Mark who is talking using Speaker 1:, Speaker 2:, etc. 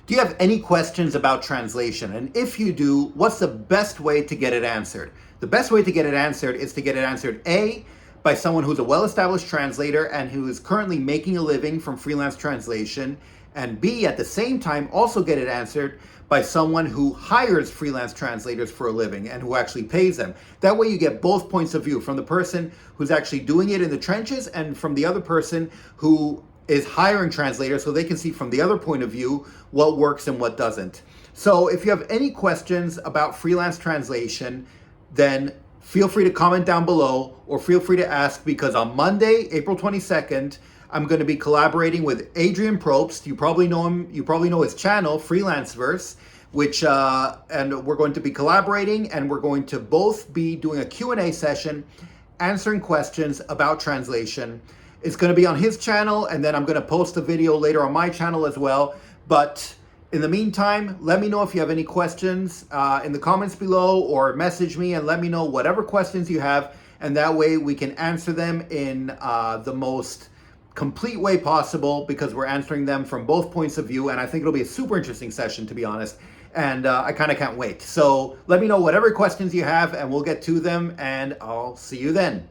Speaker 1: Do you have any questions about translation? And if you do, what's the best way to get it answered? The best way to get it answered is to get it answered A, by someone who's a well-established translator and who is currently making a living from freelance translation, and B, at the same time, also get it answered by someone who hires freelance translators for a living and who actually pays them. That way you get both points of view, from the person who's actually doing it in the trenches and from the other person who is hiring translators, so they can see from the other point of view what works and what doesn't. So if you have any questions about freelance translation, then feel free to comment down below or feel free to ask, because on Monday, April 22nd, I'm going to be collaborating with Adrian Probst. You probably know him. You probably know his channel, Freelanceverse, and we're going to be collaborating, and we're going to both be doing a Q&A session, answering questions about translation. It's going to be on his channel, and then I'm going to post a video later on my channel as well. But in the meantime, let me know if you have any questions in the comments below, or message me and let me know whatever questions you have, and that way we can answer them in the most complete way possible, because we're answering them from both points of view, and I think it'll be a super interesting session, to be honest, and I kind of can't wait. So let me know whatever questions you have and we'll get to them, and I'll see you then.